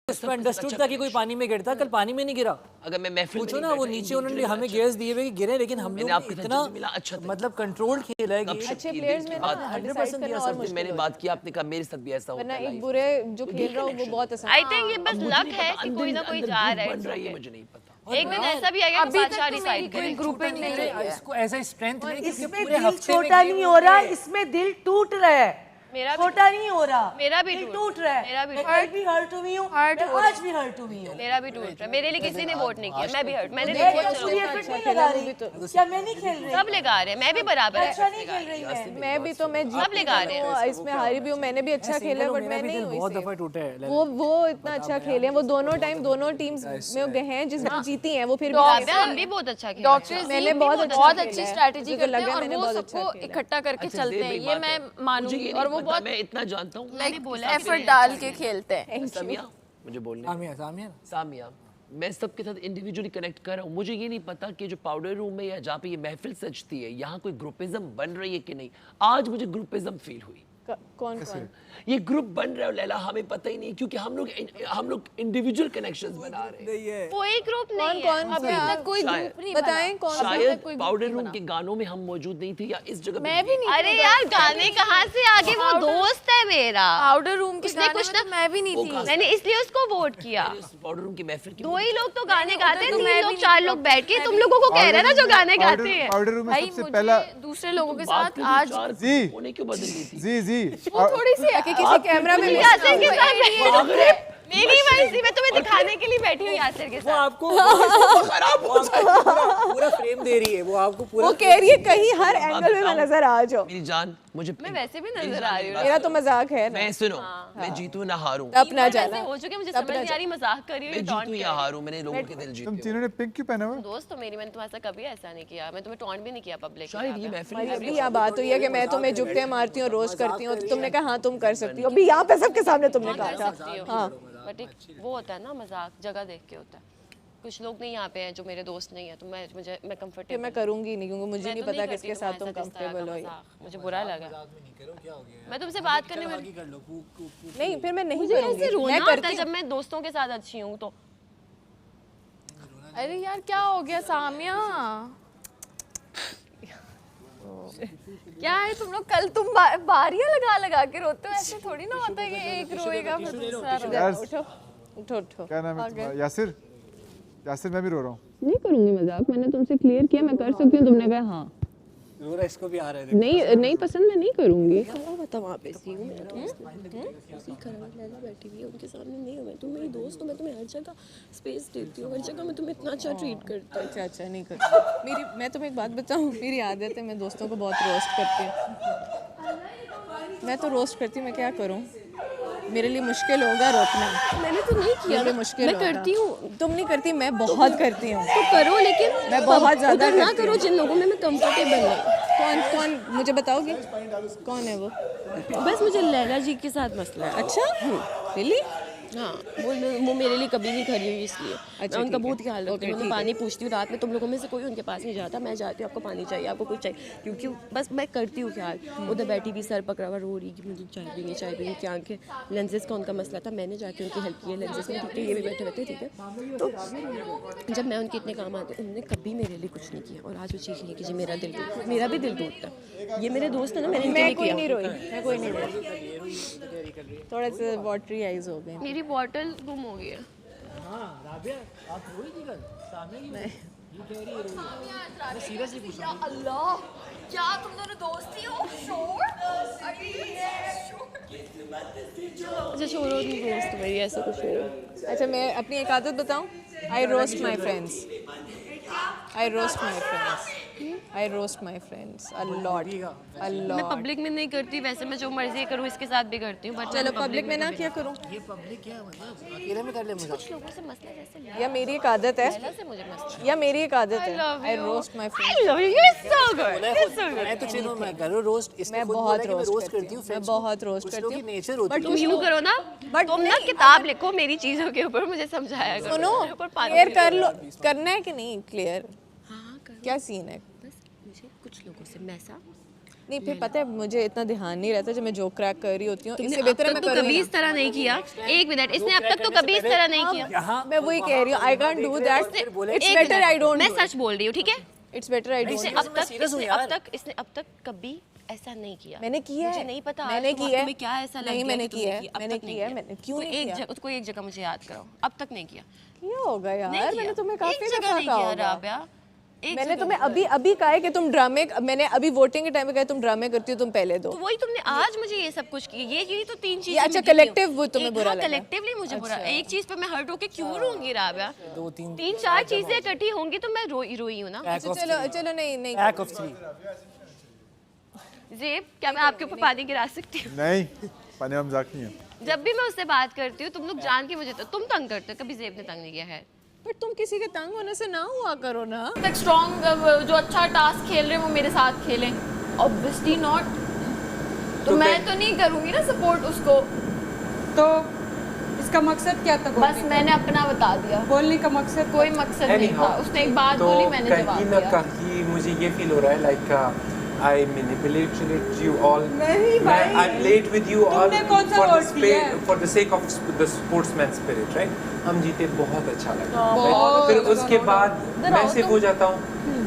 उसमें अंडरस्टूड था कि कोई पानी में गिरता, कल पानी में नहीं गिरा। अगर मैं महफिल पूछो ना, वो नीचे उन्होंने हमें गेयर्स दिए हुए कि गिरे, लेकिन हम लोग इतना मतलब कंट्रोल खेला है कि अच्छे प्लेयर्स में 100% दिया सब। मैंने बात की, आपने कहा मेरे साथ भी ऐसा होता है। एक बुरे जो खेल रहा हो वो बहुत आसान। आई थिंक ये बस लक है कि कोई ना कोई जा रहा है। मुझे नहीं पता, एक दिन ऐसा भी आएगा कि बादशाह डिसाइड करे। ग्रुपिंग नहीं है इसको ऐसा स्ट्रेंथ नहीं कि इसमें पूरे दिल हफ्ते में छोटा नहीं हो रहा, इसमें दिल टूट रहा है। मेरा भी छोटा नहीं हो रहा, मेरा भी दिल टूट रहा है। मेरा भी मैं कल भी हर्ट हुई हूँ, मैं आज भी हर्ट हुई हूँ। मेरा भी टूट रहा है। मेरे लिए किसी ने वोट नहीं किया, मैं भी हर्ट। मैंने मैं देखा तो एफर्ट नहीं लगा रही, क्या मैं नहीं खेल रही? सब लगा रहे हैं, मैं भी बराबर है। अच्छा नहीं खेल रही मैं मैं सब लगा रहे हैं। इसमें हारी भी हूँ, मैंने भी अच्छा खेला है, बट मैं नहीं हुई बहुत सेफ। दफा टूटे हैं। वो इतना अच्छा खेले हैं, वो दोनों टाइम दोनों टीम्स में गए हैं जिसमें जीती हैं, वो फिर हम भी बहुत अच्छा खेले। डॉक्टर मैंने बहुत अच्छी स्ट्रैटेजी करते हैं और मैंने वो बहुत सबको अच्छा खेला। इकट्ठा करके चलते हैं, ये मैं मानूंगी। और वो बहुत मैं इतना जानता हूँ। मैंने बोला एफर्ट डाल के खेलते हैं। सामिया, मुझे बोलने सामिया, मैं सबके साथ इंडिविजुअली कनेक्ट कर रहा हूँ। मुझे ये नहीं पता कि जो पाउडर रूम में या जहाँ पे ये महफिल सजती है, यहाँ कोई ग्रुपिज्म बन रही है कि नहीं। आज मुझे ग्रुपिज्म फील हुई। कौन कौन ये ग्रुप बन रहा है लैला, हमें पता ही नहीं, क्योंकि हम लोग इंडिविजुअल कनेक्शंस बना रहे हैं। कोई ग्रुप नहीं कौन है। अभी तक कोई ग्रुप नहीं बताएं कौन शायद पाउडर रूम के गानों में हम मौजूद नहीं थे या इस जगह मैं भी नहीं। अरे यार गाने कहाँ से आगे, वो दोस्त है मेरा। पाउडर रूम के उसने गाने कुछ में तो मैं भी नहीं थी। मैंने इसलिए उसको वोट किया। पाउडर रूम की महफिल की दो ही लोग तो गाने गाते हैं, 3 लोग 4 लोग बैठ के तुम लोगों को कह रहे हैं ना जो गाने गाते हैं। पाउडर रूम में भाई सबसे मुझे पहला दूसरे लोगों के साथ आज जी उन्हें क्यों बदल दी थी? जी वो थोड़ी सी किसी कैमरा में यासिर के साथ मेरी मर्जी, मैं तुम्हें दिखाने के लिए बैठी हूँ यासिर के वो साथ। आपको पूरा फ्रेम दे रही है, वो आपको पूरा वो कह रही है कहीं हर एंगल में मैं नजर आ जाऊं। मेरी जान, मुझे मैं वैसे भी नजर आ रही हूँ। मेरा तो मजाक है ना, मैं सुनो, मैं जीतू ना हारूं। अपना जाना हो चुके मुझे समझ नहीं आ रही मजाक कर रही मैं हूँ। जीतू या हारूं, मैंने लोगों के दिल तुम जीते। तीनों ने पिंक क्यों पहना हुआ? दोस्त तो मेरी, मैंने तुम्हारे साथ कभी ऐसा नहीं किया। मैं तुम्हें टॉन्ट भी नहीं किया पब्लिक। शायद ये महफिल अभी यहाँ बात हुई है कि मैं तुम्हें जुगते मारती हूँ, रोस्ट करती हूँ, तो तुमने कहा हाँ तुम कर सकती हो। अभी यहाँ पे सबके सामने तुमने कहा था। हाँ बट एक वो होता है ना मजाक, जगह देख के होता है। कुछ लोग नहीं यहाँ पे हैं जो मेरे दोस्त नहीं है, तो मैं फिर कंफर्टेबल। मैं करूंगी नहीं, क्योंकि मुझे नहीं पता किसके साथ तुम कंफर्टेबल हो। मुझे बुरा लगा। मैं तुमसे बात करने में नहीं, फिर मैं नहीं ऐसे करूंगी। रोना मैं आता करती है जब मैं दोस्तों के साथ अच्छी हूँ तो। अरे यार क्या हो गया सामिया? क्या है तुम लोग, कल तुम बारियां लगा लगा के रोते हो, ऐसे थोड़ी ना होता है कि एक रोएगा फिर सारा। यार उठो उठो उठो। क्या नाम है तुम्हारा? यासिर, यासिर मैं भी रो रहा हूँ। नहीं करूंगी मजाक, मैंने तुमसे क्लियर किया मैं कर सकती हूँ, तुमने कहा हाँ। रो रहा है, इसको भी आ रहा है। नहीं पसंद, मैं नहीं करूंगी। बता वहाँ पे सी हूँ मैं तो उसी खराब लैला बैठी हुई है उनके सामने नहीं हूँ मैं। तुम मेरी दोस्त हो, मैं तुम्हें हर जगह स्पेस देती हूँ, हर जगह मैं तुम्हें इतना अच्छा ट्रीट करती हूँ। अच्छा नहीं करती मेरी। मैं तुम्हें एक बात बताऊँ, मेरी आदत है, मैं दोस्तों को बहुत रोस्ट करती हूँ। मैं तो रोस्ट करती हूँ, मैं क्या करूँ? मेरे लिए मुश्किल होगा रोकना। मैंने तो नहीं किया, मेरे मुश्किल मैं होगा। करती हूँ। तुम नहीं करती, मैं बहुत करती हूँ। तो करो, लेकिन मैं बहुत ज्यादा उधर ना करती करो जिन लोगों में मैं कंफर्टेबल नहीं। कौन कौन मुझे बताओगे कौन है वो? बस मुझे लैला जी के साथ मसला है। अच्छा रियली? हाँ, वो मेरे लिए कभी नहीं खड़ी हुई, इसलिए मैं उनका बहुत ख्याल रखती हूँ। मैं पानी पूछती हूँ रात में, तुम लोगों में से कोई उनके पास नहीं जाता, मैं जाती हूँ आपको पानी चाहिए, आपको कुछ चाहिए, क्योंकि बस मैं करती हूँ ख्याल। उधर बैठी भी सर पकड़ा हुआ रो रही कि मुझे चाय पीनी क्या के लेंसेज का उनका मसला था, मैंने जाके उनकी हेल्प की है लेंसेज में। ठीक है, ये भी बैठे रहते ठीक है। तो जब मैं उनके इतने काम आते, उन्होंने कभी मेरे लिए कुछ नहीं किया, और आज वो चीज़ नहीं कि जी मेरा भी दिल टूटता है। ये मेरे दोस्त है ना, मैं कोई नहीं रोई, मैं कोई नहीं रोई। थोड़ा सा वाटरी आइज हो गए। मेरी बॉटल गुम हो गई है। हाँ राबिया, आप रोई थी कल सामने की? ये कह रही है रोई। मैं सीरियसली पूछ रहा हूँ। अल्लाह, क्या तुम दोनों दोस्ती हो? श्योर? अच्छा छोड़ो, नहीं दोस्त मेरी, ऐसा कुछ नहीं। अच्छा मैं अपनी एक आदत बताऊं? I roast my friends a lot. मैं पब्लिक में नहीं करती, वैसे मैं जो मर्जी करूँ इसके साथ भी करती हूँ, बट चलो पब्लिक में ना क्या करूं? ये पब्लिक क्या है, मतलब अकेले में कर ले मजाक। कुछ लोगों से मसला जैसे या मेरी एक आदत है, लैला से मुझे मसला। या मेरी एक आदत है, I roast my friends. I love you, you're so good, you're so good। मैं तो चलो मैं करूँ रोस्ट, इसने मैं खुद बहुत बोला कि मैं रोस्ट करती हूँ, मैं बहुत रोस्ट करती हूँ। नेचर होती है। तुम यूँ करो ना, तुम ना किताब लिखो मेरी चीजों के ऊपर, मुझे समझाया करो। सुनो, मेरे ऊपर पानी क्लियर कर लो, करना है कि नहीं क्लियर? हाँ करो। क्या सीन है? बस मुझे कुछ लोगों से मैसा नहीं फिर पता है मुझे इतना ध्यान नहीं रहता जब मैं जोक क्रैक कर रही होती हूँ, इससे बेहतर है मैं तो कभी इस तरह नहीं किया। एक मिनट, इसने अब तक तो कभी इस तरह नहीं किया। मैं वही कह रही हूँ, I can't do that, it's better I don't. मैं सच बोल रही हूँ, ठीक है? It's better I don't. इसने अब तक कभी ऐसा नहीं किया। मैंने किया है, मुझे नहीं पता मैंने किया है। तुम्हें क्या ऐसा लग नहीं गया मैंने कि तुमने किया है, मैंने किया है, मैंने क्यों नहीं किया? कोई एक जगह मुझे याद कराओ, अब तक नहीं किया। क्या होगा यार, नहीं मैंने किया। तुम्हें काफी एक जगह दफा नहीं कहा किया होगा। राबिया, मैंने तुम्हें अभी कहा है कि तुम ड्रामे, मैंने अभी वोटिंग के टाइम पे कहा तुम ड्रामे करती हो, तुम पहले दो। तो वही तुमने आज मुझे ये सब कुछ किया, ये तो तीन चीजें। अच्छा कलेक्टिव वो तुम्हें बुरा लगा? कलेक्टिवली मुझे बुरा, एक चीज पे मैं हर्ट होके क्यों रोऊंगी राबिया? दो तीन चार चीजें इकट्ठी होंगी तो मैं रोई हूँ ना। चलो नहीं Pack of 3. ज़ेब, क्या मैं आपके ऊपर पानी गिरा सकती हूँ? नहीं, पानी में मजाक नहीं है। जब भी मैं उससे बात करती हूँ तुम लोग जान के मुझे तुम तंग करते हो, कभी ज़ेब ने तंग नहीं किया है। पर तुम किसी के तंग होने से ना हुआ करो ना। एक स्ट्रॉन्ग जो अच्छा टास्क खेल रहे हैं वो मेरे साथ खेलें, ऑब्वियसली नॉट। तो मैं तो नहीं करूँगी ना सपोर्ट उसको। तो इसका मकसद क्या था? बस मैंने अपना बता दिया, बोलने का मकसद कोई मकसद नहीं था। उसने एक बात बोली, मैंने जवाब दिया। कहीं मुझे ये फील हो रहा है like I manipulated you all. नहीं भाई, I played with you all for the sake of the sportsman spirit, right? हम जीते, बहुत अच्छा लगा। फिर उसके बाद मैं सिर्फ हो जाता हूँ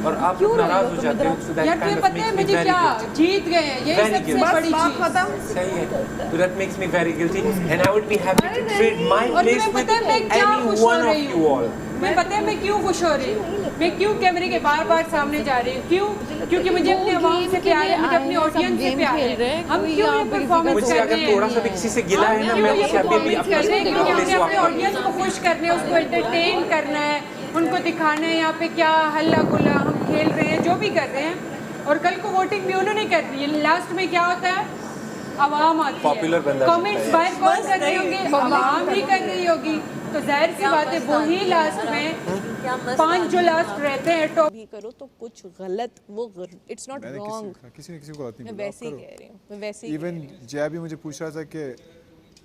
और आप नाराज हो जाते हो। So that यार kind तुम्हें of पता है makes me मुझे very क्या, guilty. जीत गए हैं, यही Very सबसे guilty. बड़ी चीज। सही है। So that makes me very guilty and I would be happy to trade my और place तुम्हें with पता है मैं क्या any खुश हो one of रही you all. मैं पता है मैं क्यों खुश हो रही हूँ, मैं क्यों कैमरे के बार सामने जा रही हूँ, क्यों? क्योंकि मुझे अपने आवाम से प्यार है, मुझे अपने ऑडियंस से प्यार है। हम क्यों ये परफॉर्मेंस मुझे कर रहे अगर थोड़ा सा भी हैं? किसी से गिला है ना, मैं उसे अभी भी अपना कर रहे हैं क्योंकि place हमने अपने वापस ऑडियंस को खुश करना है, उसको एंटरटेन करना है, उनको दिखाना है यहाँ पे क्या हल्ला गुल्ला हम खेल रहे हैं, जो भी कर रहे हैं। और कल को वोटिंग भी उन्होंने करनी है, लास्ट में क्या होता है, आवाम आती है, कमेंट्स बाहर कौन कर रहे होंगे, आवाम ही कर रही होगी। तो जाहिर सी बात है वही लास्ट में 5 जो लास्ट रहते हैं टॉप भी करो तो कुछ गलत, वो इट्स नॉट रॉन्ग। किसी ने किसी को गलत नहीं मैं बोला, वैसे ही कह रही हूँ, मैं वैसे ही। इवन जया भी मुझे पूछ रहा था कि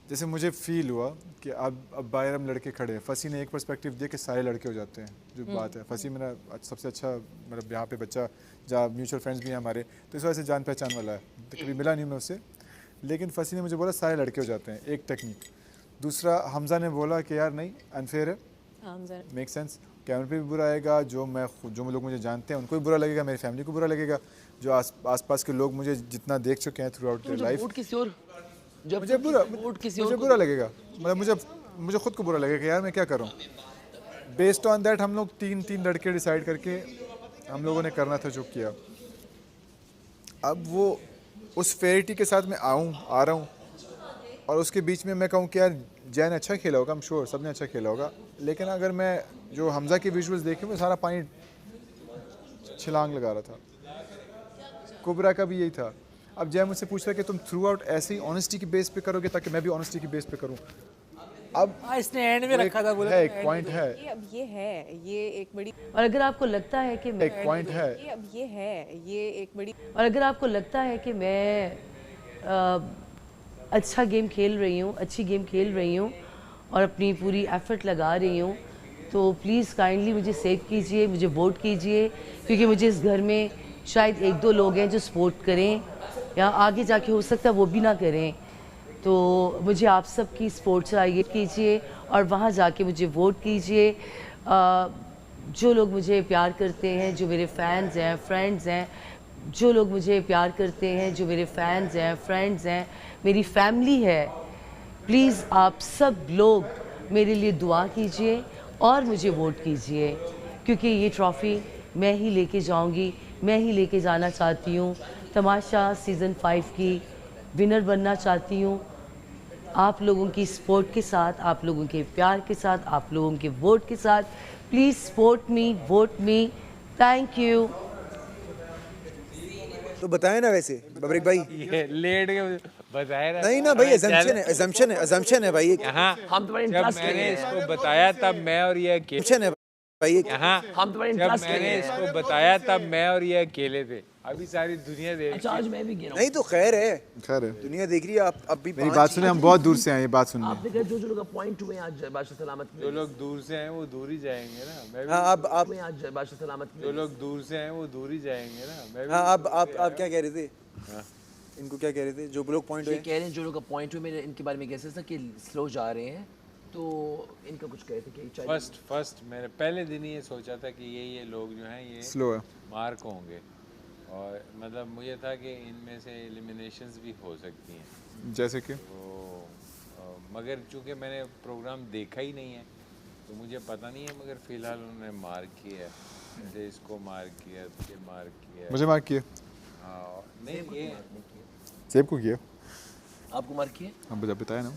जैसे मुझे फील हुआ कि अब बाहर हम लड़के खड़े हैं। फसी ने एक पर्सपेक्टिव दिया कि सारे लड़के हो जाते हैं, जो बात है। फसी मेरा सबसे अच्छा मतलब यहाँ पे बच्चा, जहाँ म्यूचुअल फ्रेंड्स भी हैं हमारे, तो इस वजह से जान पहचान वाला है। तो कभी मिला नहीं मैं उससे, लेकिन फसी ने मुझे बोला सारे लड़के हो जाते हैं, एक टेक्निक। दूसरा हमजा ने बोला कि यार नहीं, अनफेयर है, मेक सेंस, कैमरे पे भी बुरा आएगा, जो लोग मुझे जानते हैं उनको भी बुरा लगेगा, मेरी फैमिली को बुरा लगेगा, जो आसपास के लोग मुझे जितना देख चुके हैं थ्रू आउट देयर लाइफ, मुझे बुरा लगेगा। मतलब मुझे खुद को बुरा लगेगा कि यार मैं क्या करूँ। बेस्ड ऑन दैट हम लोग तीन लड़के डिसाइड करके हम लोगों ने करना था जो किया। अब वो उस फेयरिटी के साथ मैं आ रहा हूँ और उसके बीच में मैं कहूँ कि यार जैन अच्छा खेला होगा, I'm sure सब ने अच्छा खेला होगा, लेकिन अगर मैं जो हमजा के विजुअल्स देखे वो सारा पानी छिलांग लगा रहा था। कुबरा का भी यही था। अब जय मुझसे पूछ रहा है कि तुम थ्रू आउट ऐसे ही ऑनेस्टी की बेस पे करोगे ताकि मैं भी ऑनेस्टी की बेस पे करूँ। अब इसने एंड में रखा था, बोला एक पॉइंट है, अब ये है, ये एक बड़ी, और अगर आपको लगता है कि एक पॉइंट है, अब ये है, ये एक बड़ी, और अगर आपको लगता है कि मैं अच्छा गेम खेल रही हूँ, अच्छी गेम खेल रही हूँ और अपनी पूरी एफर्ट लगा रही हूँ, तो प्लीज़ काइंडली मुझे सेव कीजिए, मुझे वोट कीजिए, क्योंकि मुझे इस घर में शायद 1-2 लोग हैं जो सपोर्ट करें, या आगे जाके हो सकता है वो भी ना करें। तो मुझे आप सब की सपोर्ट चाहिए, कीजिए और वहाँ जाके मुझे वोट कीजिए। जो लोग मुझे प्यार करते हैं, जो मेरे फैंस हैं, फ्रेंड्स हैं, जो लोग मुझे प्यार करते हैं, जो मेरे फैंस हैं, फ्रेंड्स हैं, मेरी फैमिली है, प्लीज़ आप सब लोग मेरे लिए दुआ कीजिए और मुझे वोट कीजिए, क्योंकि ये ट्रॉफ़ी मैं ही लेके जाऊंगी, मैं ही लेके जाना चाहती हूँ। तमाशा सीज़न 5 की विनर बनना चाहती हूँ। आप लोगों की सपोर्ट के साथ, आप लोगों के प्यार के साथ, आप लोगों के वोट के साथ, please support me, vote me. Thank you. तो बताएं ना वैसे बबरिक भाई, ये लेट के बताया ना, नहीं ना भाई, assumption है भाई। हाँ, हम तुम्हारे जब मैंने इसको बताया तब मैं और ये अकेले है भाई। हाँ, हम तुम्हारे जब मैंने इसको बताया तब मैं और ये अकेले थे, अभी सारी दुनिया देख। अच्छा आज मैं भी गिरा हूं। नहीं तो खैर है, दुनिया देख रही है। आप अब भी मेरी बात सुने, हम बहुत दूर से आए, ये बात सुनिए। आपने कहा जो लोग पॉइंट हुए आज बादशाह सलामत, जो लोग दूर से हैं वो दूर ही जाएंगे ना। मैं भी हाँ, अब आज बादशाह सलामत, जो लोग दूर से हैं वो दूर ही जाएंगे ना। मैं भी हाँ, अब आप क्या कह रहे थे? इनको क्या कह रहे थे जो लोग पॉइंट ये हुए? कह रहे हैं जो लोग पॉइंट हुए, मेरे इनके बारे में कैसे था कि स्लो जा रहे हैं, तो इनका कुछ कहते कि चाहिए। फर्स्ट मैंने पहले दिन ही ये सोचा था कि ये लोग जो हैं ये स्लो है, मार्क होंगे, और मतलब मुझे था कि इनमें से एलिमिनेशंस भी हो सकती हैं, जैसे कि मगर चूंकि मैंने प्रोग्राम देखा ही नहीं है तो मुझे पता नहीं है, मगर फिलहाल उन्होंने मार्क किया, जैसे इसको मार्क किया, ये मार्क किया, मुझे मार्क किया। हाँ नहीं ये सेब को किया, आपको मार्क किया? हाँ बताया ना।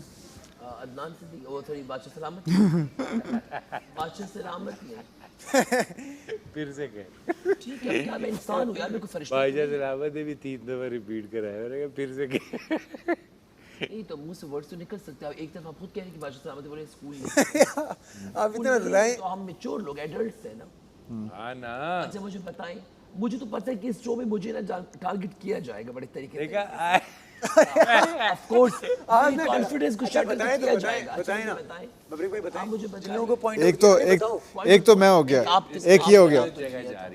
अदनान सिद्दीकी, वो थोड़ी बादशाह सलामत बादशाह सलामत नहीं फिर से कह ठीक है, क्या मैं इंसान हूँ यार, मेरे को फरिश्ता बादशाह सलामत ने भी 3 दफा रिपीट कराया, मैंने कहा फिर से कह नहीं तो मुंह से वर्ड्स तो निकल सकते हैं। एक तरफ आप खुद कह रहे हैं कि बादशाह सलामत बोले स्कूल आप इतना रुलाएं, तो हम मैच्योर लोग एडल्ट्स हैं ना। हाँ ना। अच्छा मुझे बताएं, मुझे तो पता है कि इस शो में मुझे ना टारगेट किया जाएगा बड़े तरीके से। देखा ऑफ कोर्स कॉन्फिडेंस को शट बताएं किया तो जाएगा। बताएं ना बबरीक भाई, बताएं मुझे जिन लोगों को पॉइंट एक तो मैं हो गया, एक ये हो गया,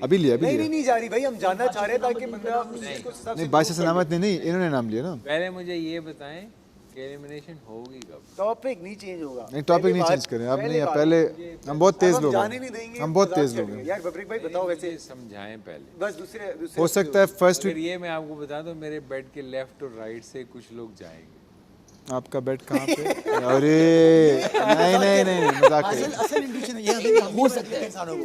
अभी लिया नहीं जा रही भाई, हम जानना चाह रहे हैं ताकि बंदा नहीं, बादशाह सलामत ने नहीं, इन्होंने नाम लिया ना। पहले मुझे ये बताएं कि एलिमिनेशन होगी कब? टॉपिक नहीं चेंज होगा। नहीं टॉपिक नहीं चेंज करें अब, नहीं पहले हम बहुत तेज लोग हैं, हम बहुत तेज लोग हैं यार। बबरीक भाई बताओ वैसे समझाएं पहले, बस दूसरे हो सकता है फर्स्ट फिर ये मैं आपको बता दूं, मेरे बेड के लेफ्ट और राइट से कुछ लोग जाएंगे। आपका बेड कहाँ पे? अरे नहीं मजाक कर, असल इंटेंशन ये है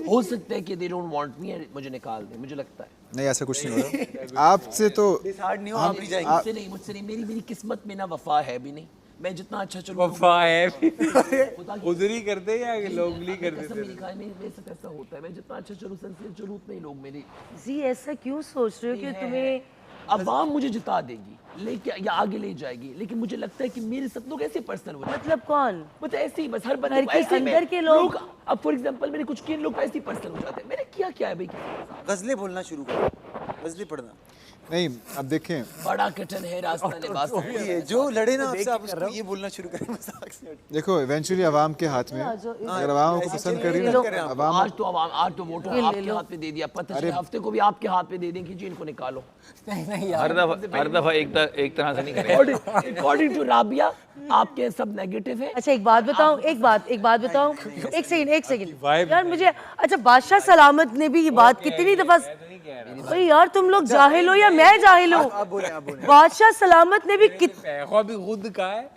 हो सकता है कि दे डोंट वांट मी, मुझे निकाल दे, मुझे लगता है। नहीं ऐसा कुछ नहीं हो रहा आपसे, तो नहीं हो, आप नहीं जाएंगे। मुझसे नहीं, मेरी किस्मत में ना वफा है भी नहीं, मैं जितना अच्छा चलूं वफा है उधर ही करते या लोग नहीं करते? मेरे साथ ऐसा होता है, मैं जितना अच्छा चलूं सिंसियर चलूं उतना ही लोग मेरी जी ऐसा क्यों सोच रहे हो कि तुम्हें अवाम मुझे जिता देगी लेके या आगे ले जाएगी, लेकिन मुझे लगता है कि मेरे सपनों कैसे पर्सन हो, मतलब कौन, मतलब ऐसे ही बस हर बंदे घर के अंदर के लोग अब फॉर एग्जांपल मेरे कुछ के लोग ऐसे ही पर्सन हो जाते हैं। मैंने क्या है भाई, गजलें बोलना शुरू करो, गजलें पढ़ना। नहीं अब देखें, बड़ा कठिन है रास्ता निभा ये जो लड़े ना आपसे, आप उसको ये बोलना शुरू करें मजाक से। देखो इवेंचुअली आवाम के हाथ में, अगर आवाम को पसंद कर रही है आवाम, आज तो वोट आपके हाथ पे दे दिया, पता चले हफ्ते को भी आपके हाथ पे दे दें कि जी इनको निकालो। हर दफा एक तरह से नहीं करेंगे। अकॉर्डिंग टू राबिया आपके सब नेगेटिव है। अच्छा एक बात बताऊं, एक बात बताऊं, एक सेकंड यार मुझे, अच्छा बादशाह सलामत ने भी ये बात कितनी दफा, अरे यार तुम लोग जाहिल हो या मैं जाहिल हूँ? बादशाह सलामत ने भी खुद कहा है।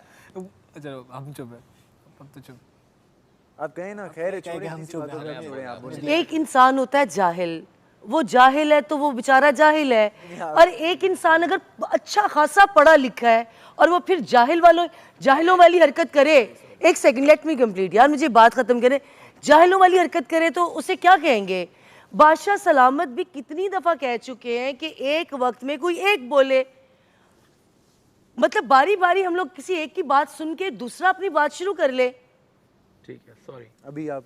चलो हम चुप है, अब तो चुप आप कहें ना, खैर छोड़ें, हम छोड़ें। एक इंसान होता है जाहिल, वो जाहिल है तो वो बेचारा जाहिल है, और एक इंसान अगर अच्छा खासा पढ़ा लिखा है और वो फिर जाहिलों वाली हरकत करे, एक सेकंड लेट मी कंप्लीट यार, मुझे बात खत्म करे, जाहिलों वाली हरकत करे तो उसे क्या कहेंगे? बादशाह सलामत भी कितनी दफा कह चुके हैं कि एक वक्त में कोई एक बोले, मतलब बारी बारी हम लोग किसी एक की बात सुन के दूसरा अपनी बात शुरू कर ले। ठीक है सॉरी, अभी आप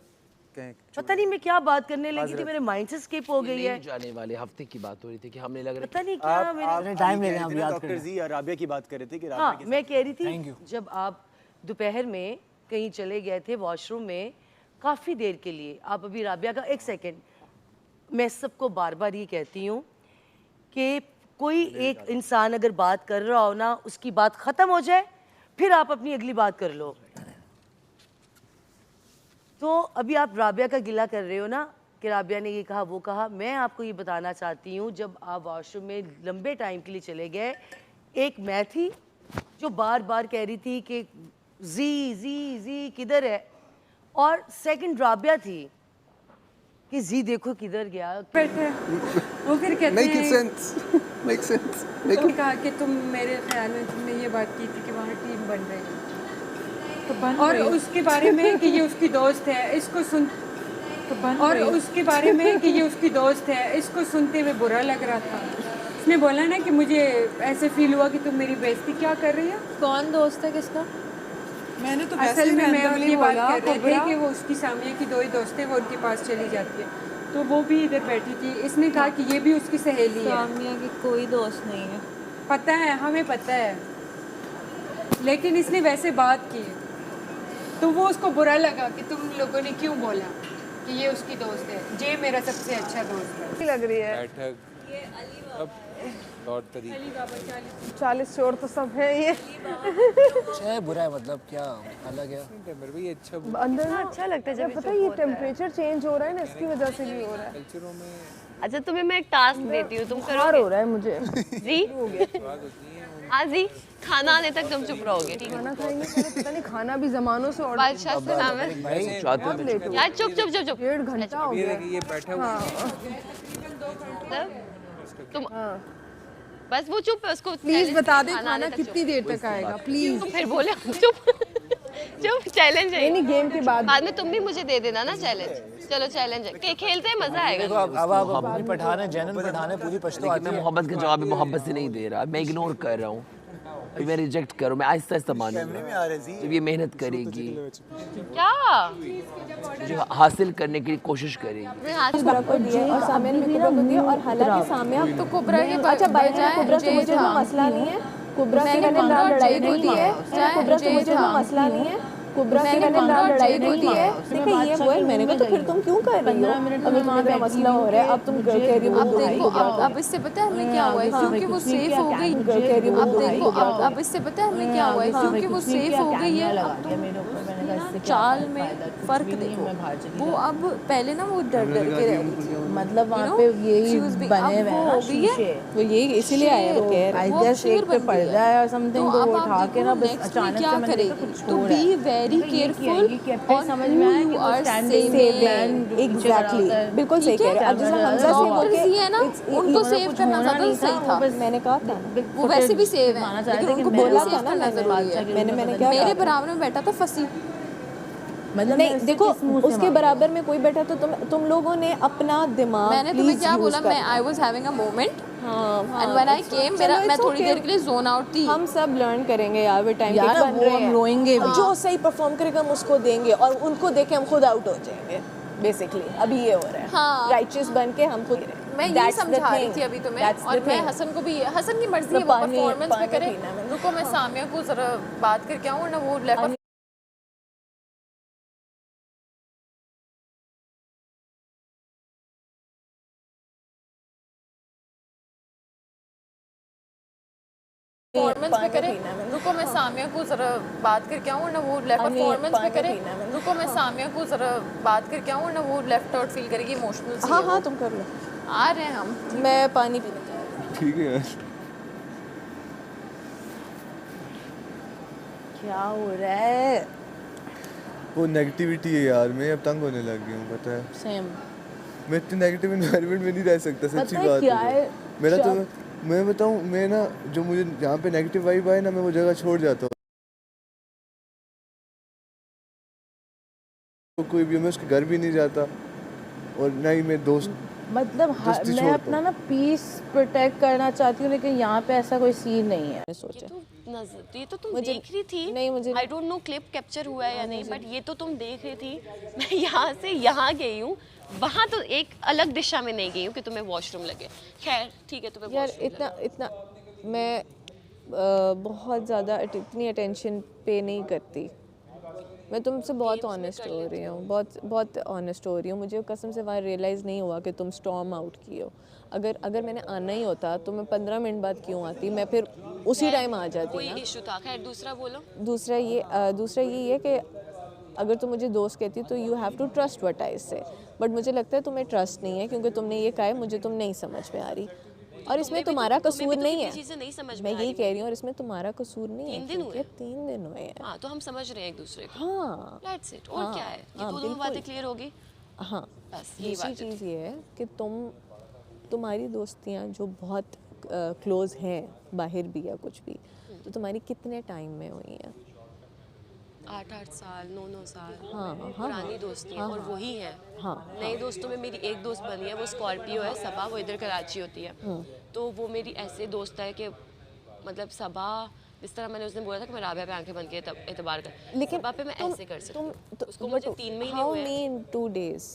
कहें, पता नहीं मैं क्या बात करने लगी थी, मेरे माइंड से स्किप हो गई है। जाने वाले हफ्ते की बात हो रही थी कि हमने लग रहा पता नहीं क्या मेरे टाइम ले रहे हैं, हम याद डॉक्टर जी राबिया की बात कर रहे थे कि हाँ मैं कह रही थी जब आप दोपहर में कहीं चले गए थे वॉशरूम में काफ़ी देर के लिए, आप अभी राबिया का, एक सेकेंड, मैं सबको बार बार ये कहती हूँ कि कोई एक इंसान अगर बात कर रहा हो ना, उसकी बात ख़त्म हो जाए फिर आप अपनी अगली बात कर लो। तो अभी आप राबिया का गिला कर रहे हो ना कि राबिया ने ये कहा वो कहा, मैं आपको ये बताना चाहती हूँ जब आप वॉशरूम में लंबे टाइम के लिए चले गए, एक मैं थी जो बार बार कह रही थी कि जी किधर है, और सेकंड राबिया थी कि जी देखो किधर गया। बैठे वो फिर कहते हैं तो कहा कि तुम मेरे ख्याल में तुमने ये बात की थी कि वहाँ टीम बन रही है, तो और उसके बारे में कि ये उसकी दोस्त है, इसको सुन, और उसके बारे में कि ये उसकी दोस्त है, इसको सुनते हुए बुरा लग रहा था। उसने बोला ना कि मुझे ऐसे फील हुआ कि तुम मेरी बेइज्जती क्या कर रही है। कौन दोस्त है किसका? मैंने तो असल में मैं ये बात कर रही थी कि वो उसकी सामिया की 2 ही दोस्तें वो उनके पास चली जाती है, तो वो भी इधर बैठी थी, इसने कहा कि ये भी उसकी सहेली है। सामिया की कोई दोस्त नहीं है। पता है, हमें पता है, लेकिन इसने वैसे बात की तो वो उसको बुरा लगा कि तुम लोगों ने क्यों बोला कि ये उसकी दोस्त है, जे मेरा सबसे अच्छा दोस्त है। लग रही है बैठक अब तौर तरीके 40 चोर तो सब है ये। अच्छा है बुरा है मतलब क्या अलग है? मेरे भी अच्छा अंदर ना अच्छा लगता है जब पता है ये टेम्परेचर चेंज हो रहा है ना, इसकी वजह से भी हो रहा है। कल्चरों में अच्छा तुम्हें मैं एक टास्क देती हूँ, तुम बुखार करोगे? हो रहा है मुझे। जी हाँ जी, खाना आने तक तुम चुप रहोगे, ठीक है? खाना खाएंगे पता नहीं, खाना भी जमानों से ऑर्डर बादशाह से नाम है यार, चुप चुप चुप चुप। 1.5 घंटा हो गया। ये बैठा हुआ तुम बस वो चुप है, उसको प्लीज बता दे खाना कितनी देर तक आएगा प्लीज। फिर बोले चुप चुप। चैलेंज है नहीं गेम के बाद में तुम भी मुझे दे देना ना चैलेंज। चलो चैलेंज है, खेलते हैं, मजा आएगा। देखो अब आप पठान है, जैनन पठान है, पूरी पछतो आती मैं है। मोहब्बत का जवाब मोहब्बत से नहीं दे रहा, मैं इग्नोर कर रहा हूँ, मैं रिजेक्ट करूँ, मैं आहिस्ता आहिस्ता मानूंगा। जब ये मेहनत करेगी, क्या जो हासिल करने की कोशिश करेगी। कुबरा को दिया और सामिया ने कुबरा को दिया, और हालांकि सामिया तो कुबरा के अच्छा भाई जान कुबरा से मुझे कोई मसला नहीं है, कुबरा से मैंने लड़ाई नहीं की है, कुबरा से मुझे कोई मसला नहीं है, कुबरा से मैंने लड़ाई नहीं की है। देखो ये वो है, मैंने कहा तो फिर तुम क्यों कर रही हो? अगर तुम्हारा मसला हो रहा है अब तुम कह रही हो। अब देखो अब इससे पता है हमें क्या हुआ है, क्योंकि वो सेफ हो गई। अब देखो अब इससे पता है हमें क्या हुआ है, क्योंकि वो सेफ हो गई है। अब तुम चाल में फर्क देखो, वो अब पहले ना वो डर डर के रह रही थी, मतलब वहाँ पे यही बने हुए हैं ना शीशे, वो यही इसीलिए आया वो कह रहा है। आई गेस एक पे पड़ जाए और समथिंग तो वो उठा के ना बस अचानक से क्या मैंने करेगी, कुछ तो बी वेरी केयरफुल और समझ में आया कि वो स्टैंडिंग एग्जैक्टली बिल्कुल सही कह रहे हैं। अब जैसे हमजा से वो डॉक्टर्स ही है ना, उनको सेव करना ज्यादा सही था। मैंने कहा था वो वैसे भी सेव है, लेकिन उनको बोला था ना मैंने क्या मेरे बराबर में बैठा था फंसी। मतलब नहीं देखो उसके बराबर में कोई बैठा तो तुम लोगों ने अपना दिमाग, मैंने तुम्हें क्या बोला, मैं I was having a moment and when I came मैं थोड़ी देर के लिए जोन आउट थी। हम सब लर्न करेंगे यार, वे टाइम यार वो हम रोएंगे भी, जो सही परफॉर्म करेगा हम उसको देंगे और उनको देख के हम खुद आउट हो जाएंगे बेसिकली। अभी ये हो रहा है, हाँ राइचियस बन के हम खुद मैं ये समझा रही थी अभी तुम्हें, और मैं हसन को भी, हसन की मर्जी है वो परफॉर्मेंस पे करे। रुको मैं सामिया को जरा बात करके आऊँ ना, वो लेफ्ट परफॉर्मेंस पे करे। रुको मैं सामिया को जरा बात करके आऊँ ना, वो लेफ्ट परफॉर्मेंस पे करे। रुको मैं सामिया को जरा बात करके आऊँ ना, वो लेफ्ट आउट फील करेगी, इमोशनल। हाँ हाँ तुम कर लो, आ रहे हैं हम। मैं पानी पीने ठीक है यार। क्या हो रहा है? वो नेगेटिविटी है यार, मैं अब तंग होने लग गई हूँ, पता है। सेम, मैं इतने नेगेटिव एनवायरनमेंट में नहीं रह सकता, सच्ची बात है। मेरा तो मैं बताऊँ, मैं ना जो मुझे जहाँ पे नेगेटिव वाइब आए ना, मैं वो जगह छोड़ जाता हूँ। तो कोई भी, मैं उसके घर भी नहीं जाता और ना ही मैं दोस्त, मतलब मैं अपना ना पीस प्रोटेक्ट करना चाहती हूँ, लेकिन यहाँ पे ऐसा कोई सीन नहीं है। सोचा ये तो तुम देख रही थी। नहीं मुझे I don't know clip capture हुआ है या नहीं, बट ये तो तुम देख रही थी। मैं यहाँ से यहाँ गई हूँ, वहाँ तो एक अलग दिशा में नहीं गई हूँ कि तुम्हें वॉशरूम लगे। खैर ठीक है, तुम्हें यार इतना मैं बहुत ज़्यादा इतनी अटेंशन पे नहीं करती। मैं तुमसे बहुत ऑनेस्ट हो रही हूँ, बहुत ऑनेस्ट हो रही हूँ। मुझे कसम से वहाँ रियलाइज़ नहीं हुआ कि तुम स्टॉर्म आउट किए हो। अगर मैंने आना ही होता तो मैं 15 मिनट बाद क्यों आती, मैं फिर उसी टाइम आ जाती कोई ना। इशू था? खैर दूसरा बोलो। दूसरा ये है कि अगर तुम मुझे दोस्त कहती तो you have to trust what I say, but मुझे लगता है तुम्हें ट्रस्ट नहीं है, क्योंकि तुमने ये कहा है मुझे तुम नहीं समझ में आ रही, और इसमें तुम्हारा कसूर नहीं है। मैं यही कह रही हूँ, और इसमें तुम्हारा कसूर नहीं है। 3 दिन हुए हैं। हाँ तो हम समझ रहे हैं एक दूसरे को। हाँ That's it। और क्या है, ये दोनों बातें क्लियर होगी। हाँ बस यही दूसरी बात है। चीज़ ये है कि तुम्हारी दोस्तियाँ जो बहुत क्लोज हैं, बाहर भी या कुछ भी, तो तुम्हारी कितने टाइम में हुई हैं? 8-8 साल, 9-9 साल। हाँ, पुरानी दोस्ती है, और वही है। हाँ, नए दोस्तों में मेरी एक दोस्त बनी है, वो स्कॉर्पियो है, सबा, वो इधर कराची होती है। तो वो मेरी ऐसे दोस्त है कि मतलब सबा, जिस तरह मैंने उस दिन बोला था कि मैं राबिया पे आंखें बंद के एतबार कर, लेकिन सबा पे मैं ऐसे कर सकती हूँ। उसको मुझे 3 महीने हाउ हुए। Mean 2 days?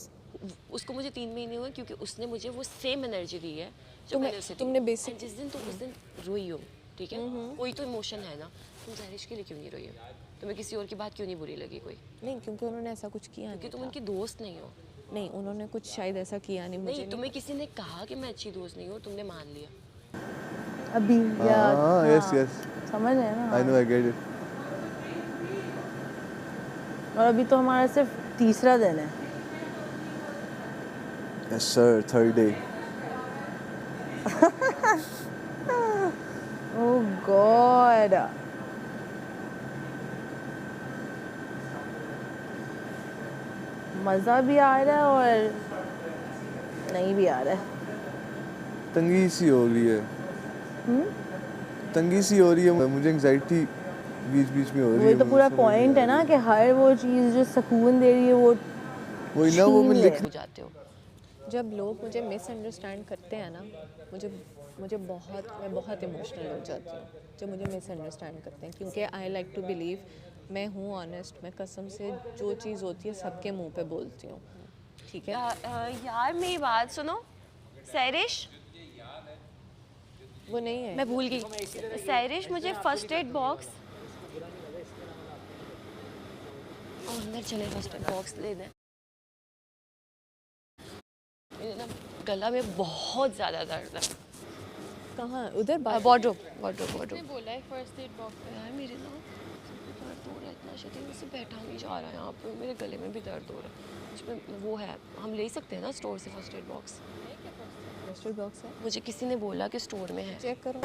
उसको मुझे 3 महीने हुए, क्योंकि उसने मुझे वो सेम एनर्जी दी है जो मैंने उसे दी। तुमने बेसिक जिस दिन तुम उस दिन रोई हो, ठीक है, कोई तो इमोशन है ना, तुम जहरिश के लिए क्यों नहीं रोई हो? तुम्हें किसी और की बात क्यों नहीं बुरी लगी? कोई नहीं, क्योंकि उन्होंने ऐसा कुछ किया क्योंकि तुम उनकी दोस्त नहीं हो। नहीं, उन्होंने कुछ शायद ऐसा किया नहीं, मुझे नहीं, तुम्हें किसी ने कहा कि मैं अच्छी दोस्त नहीं हूँ, तुमने मान लिया अभी या यस यस समझ है ना। I know I get it. और अभी तो हमारा सिर्फ तीसरा दिन है। Yes sir, third day. Oh God, मज़ा भी आ रहा है और नहीं भी आ रहा है। तंगी सी हो रही है, तंगी सी हो रही है, मुझे एंजाइटी बीच बीच में हो रही है। वही तो पूरा पॉइंट है ना कि हर वो चीज़ जो सुकून दे रही है वो वही ना, वो मैं लिख जाते हो। जब लोग मुझे मिसअंडरस्टैंड करते हैं ना, मैं बहुत इमोशनल हो जाती हूँ जब मुझे मिसअंडरस्टैंड करते हैं, क्योंकि आई लाइक टू बिलीव मैं हूँ ऑनेस्ट, मैं कसम से जो चीज़ होती है सबके मुंह पे बोलती हूँ, ठीक है। यार मेरी बात सुनो, सैरिश वो नहीं है, मैं भूल गई। सैरिश मुझे फर्स्ट एड बॉक्स और अंदर चले, फर्स्ट एड बॉक्स ले दें। मेरे ना गला में बहुत ज़्यादा दर्द है। कहाँ? उधर वार्डरोब बोला है फर्स्ट एड बॉक्स। यार मेरे ना दर्द हो रहा है इतना शदीद, मुझसे बैठा नहीं जा रहा है यहाँ पे, मेरे गले में भी दर्द हो रहा है। उसमें वो है, हम ले सकते हैं ना स्टोर से first aid box? First aid box है, मुझे किसी ने बोला कि स्टोर में है। चेक करो।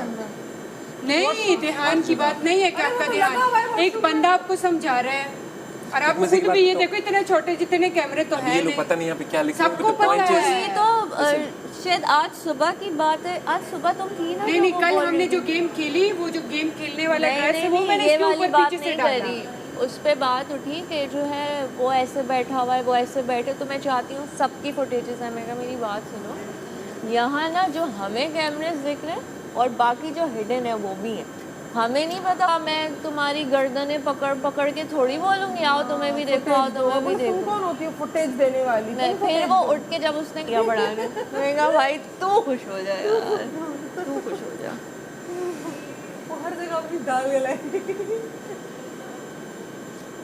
नहीं, ध्यान की बात नहीं है कि आपका ध्यान, एक बंदा आपको समझा रहा है और आप खुद भी ये देखो, इतने छोटे जितने कैमरे तो है नहीं, पता नहीं यहाँ पे क्या लिखा है, सबको पता है। ये तो शायद आज सुबह की बात है, आज सुबह तुम थी ना। नहीं, कल हमने जो गेम खेली, वो जो गेम खेलने वाला ड्रेस है वो मैंने इसके ऊपर पीछे से डाला। उस पे बात उठी कि जो है वो ऐसे बैठा हुआ है, वो ऐसे बैठे, तो मैं चाहती हूँ सबकी फुटेजेस है। मैं कहा मेरी बात सुनो, यहाँ ना जो हमें कैमरेस दिख रहे हैं और बाकी जो हिडन है वो भी है, हमें नहीं पता। मैं तुम्हारी गर्दनें पकड़ पकड़ के थोड़ी बोलूँगी आओ तुम्हें भी देखो, आओ तुम्हें भी देखो। कौन होती है फुटेज देने वाली? नहीं, फिर वो उठ के जब उसने किया बढ़ाने, मैंने कहा भाई तू खुश हो जा यार, तू खुश हो जा। वो हर जगह अपनी दाल गलाई।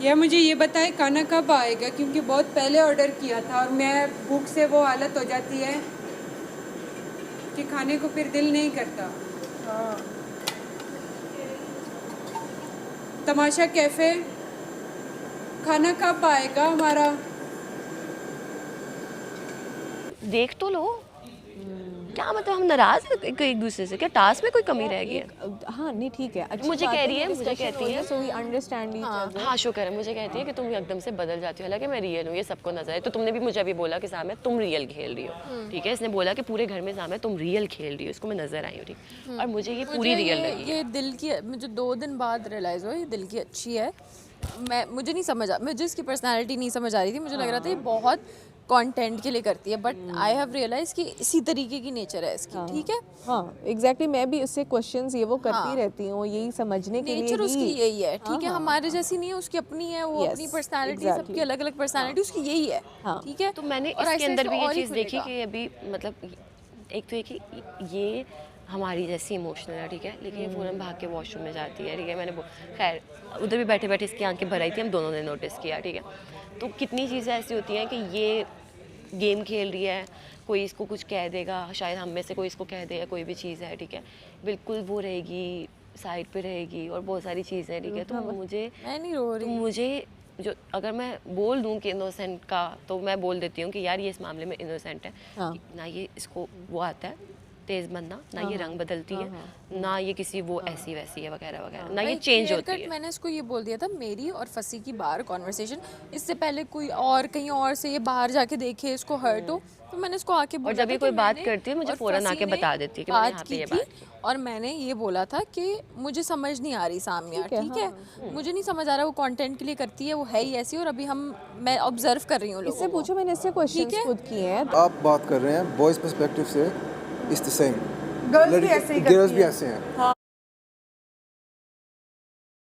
या मुझे ये बताए खाना कब आएगा, क्योंकि बहुत पहले ऑर्डर किया था और मैं भूख से वो हालत हो जाती है कि खाने को फिर दिल नहीं करता। हाँ। तमाशा कैफे, खाना कब आएगा हमारा? देख तो लो, क्या मतलब हम नाराज हैं एक दूसरे से? क्या टास्क में कोई कमी रह गई है? हाँ नहीं ठीक है, मुझे कह रही है, मुझे कहती है so we understand each other। हाँ शुक्र है, मुझे कहती है कि तुम एकदम से बदल जाती हो, हालांकि मैं रियल हूँ, ये सबको नजर है। तो तुमने भी मुझे अभी बोला कि सामने तुम रियल खेल रही हो, ठीक है। इसने बोला कि पूरे घर में सामने तुम रियल खेल रही हो, इसको मैं नजर आई हूँ, ठीक। और मुझे ये पूरी रियल लगी। ये दिल की, मुझे 2 दिन बाद रियलाइज हुआ ये दिल की अच्छी है। मुझे नहीं समझ आ, मुझे इसकी पर्सनैलिटी नहीं समझ आ रही थी, मुझे लग रहा था ये बहुत कंटेंट के लिए करती है, बट आई हैव रियलाइज कि इसी तरीके की नेचर है इसकी, ठीक है। हाँ एग्जैक्टली, मैं भी उससे क्वेश्चंस ये वो करती रहती हूँ, यही समझने के लिए नेचर उसकी यही है, ठीक है। हाँ, हमारे जैसी नहीं है, उसकी अपनी है, वो अपनी पर्सनालिटी, सबकी अलग अलग पर्सनालिटी, उसकी यही है, ठीक है। तो मैंने इसके अंदर भी ये चीज़ देखी कि अभी मतलब एक तो एक ये हमारी जैसी इमोशनल है, ठीक है, लेकिन ये फ़ौरन भाग के वॉशरूम में जाती है, ठीक है। मैंने खैर उधर भी बैठे बैठे इसकी आंखें भर आई थी, हम दोनों ने नोटिस किया, ठीक है। तो कितनी चीज़ें ऐसी होती हैं कि ये गेम खेल रही है, कोई इसको कुछ कह देगा, शायद हम में से कोई इसको कह देगा, कोई भी चीज़ है, ठीक है, बिल्कुल वो रहेगी साइड पे रहेगी और बहुत सारी चीज़ें, ठीक है। तो मुझे मैं नहीं रो रही, मुझे जो अगर मैं बोल दूं कि इनोसेंट का, तो मैं बोल देती हूँ कि यार ये इस मामले में इनोसेंट है, ना ये इसको वो आता है तेज बनना, ना ये रंग बदलती है, ना ये किसी वो ऐसी वैसी है वगैरह वगैरह, ना ये चेंज होती है। मैंने इसको ये बोल दिया था, मेरी और फसी की बाहर कॉन्वर्सेशन, इससे पहले कोई और कहीं और से ये बाहर जाके देखे, इसको हर्ट हो, तो मैंने इसको आके बोला। और जब ये कोई बात करती है मुझे फौरन आके बता देती है कि मैंने यहाँ पे ये बात, और मैंने ये बोला था कि मुझे समझ नहीं आ रही सामिया, ठीक है, मुझे नहीं समझ आ रहा, वो कंटेंट के लिए करती है, वो है ही ऐसी, और अभी मैं ऑब्जर्व कर रही हूँ लोगों को। इससे पूछो, मैंने इससे क्वेश्चंस खुद किए हैं। आप बात कर रहे हैं बॉयज पर्सपेक्टिव से, इट्स द सेम, गर्ल्स भी ऐसे ही करती हैं। गर्ल्स भी ऐसे हैं। हाँ।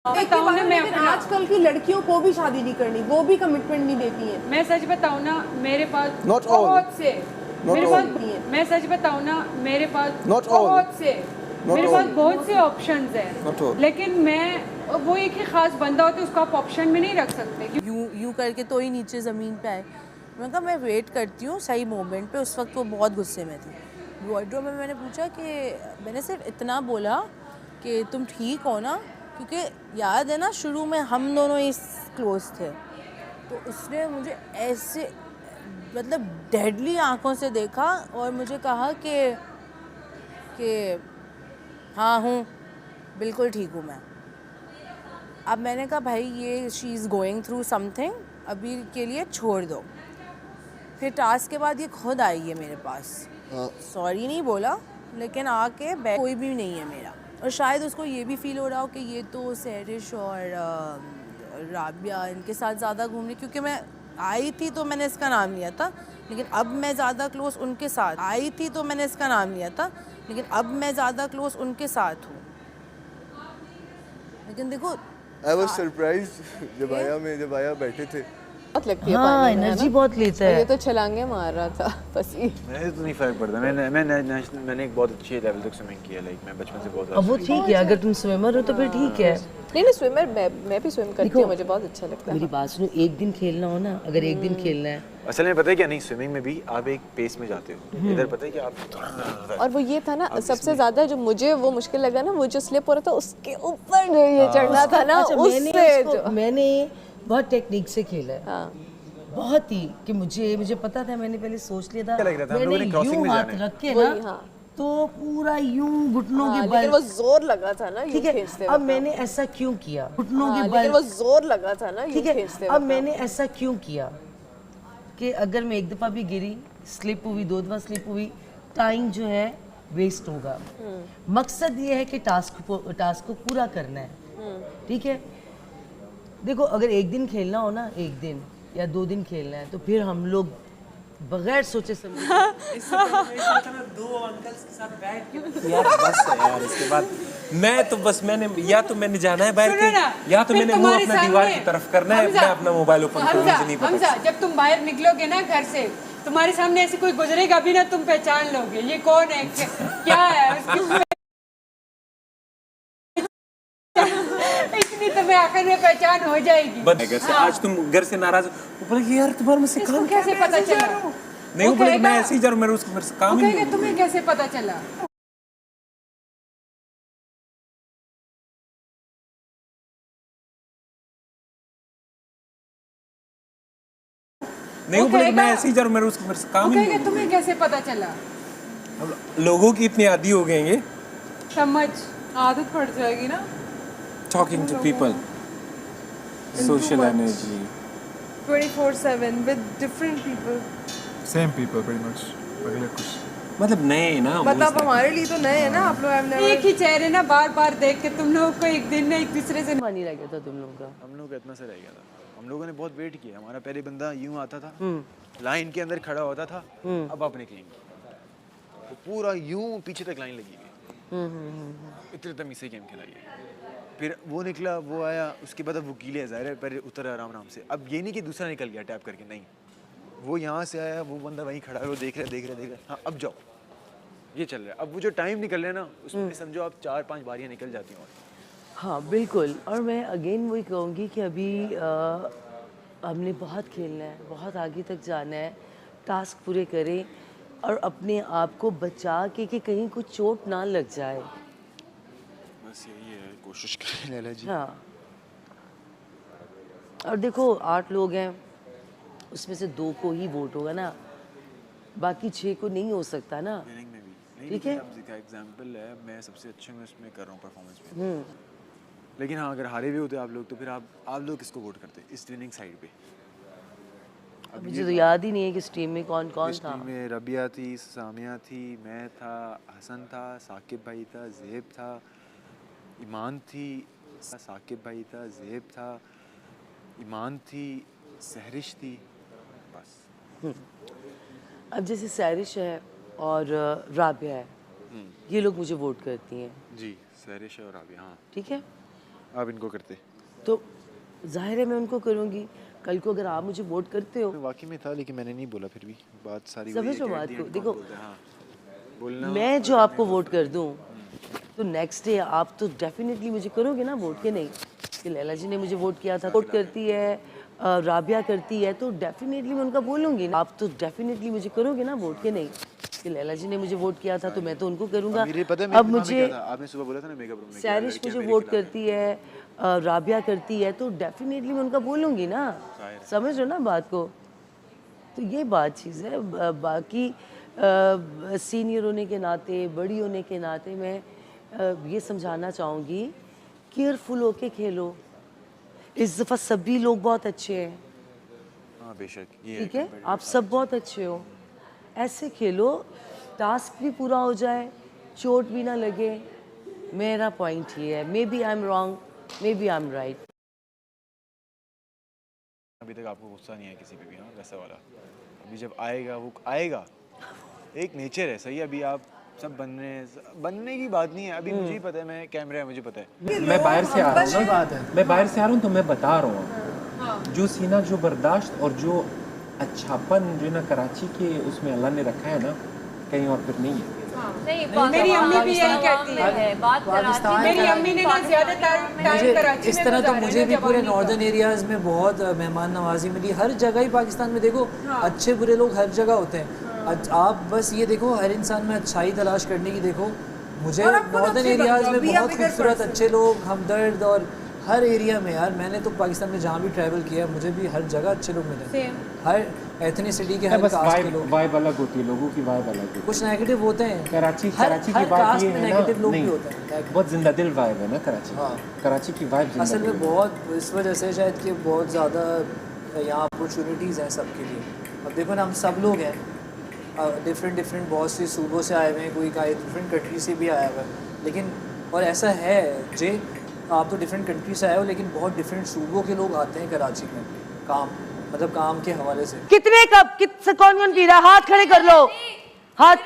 लेकिन आजकल की लड़कियों को भी शादी नहीं करनी, वो भी कमिटमेंट नहीं देती हैं। मैं सच बताऊँ ना, मेरे पास Not all. बहुत से Not मेरे all. पास, मैं सच बताऊँ ना, मेरे पास Not all. बहुत से Not मेरे all. पास बहुत से ऑप्शंस Not हैं, all. लेकिन मैं वो एक ही खास बंदा होता है, उसको आप ऑप्शन में नहीं रख सकते। यूं करके तो ही नीचे ज़मीन पे आए, मैंने कहा मैं वेट करती हूँ सही मोमेंट पे। उस वक्त वो बहुत गुस्से में थी। वार्डरोब में मैंने पूछा कि मैंने सिर्फ इतना बोला कि तुम ठीक हो ना, क्योंकि याद है ना शुरू में हम दोनों ही क्लोज थे। तो उसने मुझे ऐसे मतलब डेडली आंखों से देखा और मुझे कहा कि हाँ हूँ, बिल्कुल ठीक हूँ मैं। अब मैंने कहा भाई ये she is going through something, अभी के लिए छोड़ दो। फिर टास्क के बाद ये खुद आई है मेरे पास, सॉरी नहीं बोला, लेकिन आके कोई भी नहीं है मेरा। और शायद उसको ये भी फील हो रहा हो कि ये तो सैरिश और राबिया इनके साथ ज़्यादा घूम रही, क्योंकि मैं आई थी तो मैंने इसका नाम लिया था, लेकिन अब मैं ज़्यादा क्लोज उनके साथ आई थी तो मैंने इसका नाम लिया था, लेकिन अब मैं ज़्यादा क्लोज उनके साथ हूँ। लेकिन देखो आई वाज सरप्राइज्ड जब आया बैठे थे। बहुत लगती है हाँ, पानी में, एनर्जी बहुत लेता है। ये तो छलांगे मार रहा था पसी। मैंने तो नहीं फर्क पड़ता। मैंने एक बहुत अच्छे लेवल तक स्विमिंग किया, लाइक मैं बचपन से बहुत। अब वो ठीक है, अगर तुम स्विमर हो तो फिर ठीक है। नहीं स्विमर मैं भी स्विम करती हूँ, मुझे बहुत अच्छा लगता है। मेरी बात सुनो, एक दिन खेलना हो ना, अगर एक दिन खेलना है, असल में पता है क्या, नहीं स्विमिंग में भी आप एक पेस में जाते हो, इधर पता है कि आप। और वो ये था ना सबसे ज्यादा जो मुझे वो मुश्किल लगा ना, वो जो स्लिप हो रहा था उसके ऊपर जो ये चढ़ना था ना, उससे मैंने बहुत टेक्निक से खेला है। बहुत ही कि मुझे पता था, मैंने पहले सोच लिया था, मैंने यूं हाथ रख के ना तो पूरा यूं घुटनों के बल, लेकिन वो जोर लगा था ना, ठीक है। अब मैंने ऐसा क्यों किया, घुटनों के बल, लेकिन वो जोर लगा था ना, ठीक है। अब मैंने ऐसा क्यों किया कि अगर मैं एक दफ़ा भी गिरी, स्लिप हुई, 2 दफ़ा स्लिप हुई, टाइम जो है वेस्ट होगा। मकसद ये है कि टास्क को पूरा करना है, ठीक है। देखो अगर एक दिन खेलना हो ना, एक दिन या 2 दिन खेलना है, तो फिर हम लोग बगैर सोचे समझे दो अंकल्स के साथ बैठ के यार बस है यार। इसके बाद मैं तो बस मैंने जाना है बाहर के, या तो मैंने मुंह अपना दीवार की तरफ करना है, मैं अपना मोबाइल ओपन करूँ, मुझे नहीं पता। जब तुम बाहर निकलोगे ना घर से, तुम्हारे सामने ऐसे कोई गुजरेगा भी ना, तुम पहचान लोगे ये कौन है, क्या है इतनी तुम्हें आखिर में पहचान हो जाएगी। घर से आज तुम घर से नाराज हो, यार तुम्हारे मुझसे काम कैसे पता चला? नहीं वो मैं ऐसे ही जा रहा हूं, मेरे उसको काम ही नहीं। तुम्हें कैसे पता चला? नहीं वो मैं ऐसे ही जा रहा हूं, मेरे उसको काम ही नहीं। तुम्हें कैसे पता चला? लोगों की इतनी आदी हो गए हैं, समझ आदत पड़ जाएगी ना। talking to people, social energy 24/7 with different people, same people pretty much, अगले कुछ मतलब नए ना, मतलब हमारे लिए तो नए हैं ना आप लोग। एक ही चेहरे ना बार बार देख के तुम लोगों को एक दिन ना एक दूसरे से पानी रह गया था तुम लोगों का। हम लोग का इतना सा रह गया था। हम लोगों ने बहुत वेट किया। हमारा पहले बंदा यूं आता था, लाइन के अंदर खड़ा होता था, अब आप निकलेंगे, वो पूरा यूं पीछे तक लाइन लगी हुई, इतने तमीज़ से गेम खेला गया। फिर वो निकला, वो आया, उसके बाद अब वकील है, ज़ाहिर है पहले उतर आराम से। अब ये नहीं कि दूसरा निकल गया टैप करके, नहीं, वो यहाँ से आया, वो बंदा वहीं खड़ा है, वो देख रहा, हाँ अब जाओ, ये चल रहा है। अब वो जो टाइम निकल रहा है ना, उसमें समझो आप 4-5 बारियाँ निकल जाती हैं। हाँ बिल्कुल। और मैं अगेन वही कहूँगी कि अभी हमने बहुत खेलना है, बहुत आगे तक जाना है, टास्क पूरे करें और अपने आप को बचा के कि कहीं कुछ चोट ना लग जाए, बस यही है, कोशिश करें लैला जी। हाँ। और देखो 8 लोग हैं, उसमें से 2 को ही वोट होगा ना, बाकी 6 को नहीं हो सकता ना, ठीक है। एग्जाम्पल है, मैं सबसे अच्छे में उसमें कर रहा हूँ परफॉर्मेंस में, लेकिन हाँ अगर हारे भी होते आप लोग, तो फिर आप लोग किसको वोट करते इस विनिंग साइड पे? मुझे तो याद ही नहीं है कि इस टीम में कौन कौन था। टीम में रबिया थी, सामिया थी, मैं था, हसन था, साकिब भाई था, ज़ेब था, ईमान थी, साकिब भाई था, ज़ेब था, ईमान थी, सहरिश थी, बस। अब जैसे सहरिश है और राबिया है, ये लोग मुझे वोट करती हैं। जी, सहरिश है और राबिया, हाँ ठीक है। आप इनको करते तो जाहिर है मैं उनको करूँगी। कल को अगर आप मुझे वोट करते हो, वाकई में था, लेकिन मैंने नहीं बोला, फिर भी बात सारी समझो बात को। देखो बोलना, मैं जो आपको वोट कर दूं तो नेक्स्ट डे आप तो डेफिनेटली मुझे करोगे ना वोट, के नहीं कि लैला जी ने मुझे वोट किया था। वोट करती है राबिया करती है तो डेफिनेटली मैं उनका बोलूँगी ना। आप तो डेफिनेटली मुझे करोगे ना वोट के नहीं कि लैला जी ने मुझे वोट किया था तो मैं तो उनको करूँगा। अब मुझे आपने सुबह बोला था ना मेकअप रूम में सैरिश मुझे वोट करती है, राबिया करती है तो डेफिनेटली मैं उनका बोलूँगी ना। समझ रहे हो ना बात को? तो ये बात चीज़ है। बाकी सीनियर होने के नाते, बड़ी होने के नाते मैं ये समझाना चाहूँगी केयरफुल होके खेलो। इस दफ़ा सभी लोग बहुत अच्छे हैं। हाँ बेशक, ये ठीक है, आप सब बहुत अच्छे हो। ऐसे खेलो, टास्क भी पूरा हो जाए, चोट भी ना लगे। मेरा पॉइंट ये है। Maybe I am wrong, maybe I am right. अभी तक आपको गुस्सा नहीं है किसी पे भी, हाँ वैसा वाला? अभी जब आएगा वो आएगा, एक नेचर है। सही, अभी आप सब बनने की बात नहीं है। अभी मुझे ही पता है, मैं कैमरा है, मुझे पता है। मैं बाहर से आ रहा हूँ ना, मैं बाहर से आ रहा हूँ तो मैं बता रहा हूँ जो सीना, जो बर्दाश्त और जो अच्छापन जो ना कराची के उसमें अल्लाह ने रखा है ना, कहीं और फिर नहीं है। मेरी अम्मी भी यही कहती है। मेरी अम्मी ने ना ज़्यादातर टाइम कराची इस तरह तो मुझे भी पूरे नॉर्दर्न एरियाज में बहुत मेहमान नवाजी मिली। हर जगह ही पाकिस्तान में देखो अच्छे बुरे लोग हर जगह होते हैं। आप बस ये देखो, हर इंसान में अच्छाई तलाश करने की देखो। मुझे नॉर्दर्न एरियाज में बहुत खूबसूरत अच्छे लोग, हमदर्द, और हर एरिया में यार, मैंने तो पाकिस्तान में जहाँ भी ट्रैवल किया मुझे भी हर जगह अच्छे लोग मिले। हर एथनिसिटी के, हर कास्ट के लोग। वाइब अलग होती है, लोगों की वाइब अलग होती है। कुछ नेगेटिव होते हैं कराची की हर वाइब कास्ट ये में है नेगेटिव ना, लोग भी नहीं, होते हैं। बहुत जिंदा दिल वाइब है ना कराची। हाँ, कराची की वाइब असल में बहुत इस वजह से शायद कि बहुत ज़्यादा यहाँ अपॉर्चुनिटीज़ हैं सबके लिए। अब देखो ना, हम सब लोग हैं, डिफरेंट बहुत से सूबों से आए हुए हैं, कोई डिफरेंट कंट्री से भी आया हुआ है। लेकिन और ऐसा है जे, आप तो डिफरेंट कंट्री से आए हो लेकिन बहुत डिफरेंट सूबों के लोग आते हैं कराची में काम, मतलब काम के हवाले से। कितने कप कौन पी रहा? हाथ खड़े कर लो, हाथ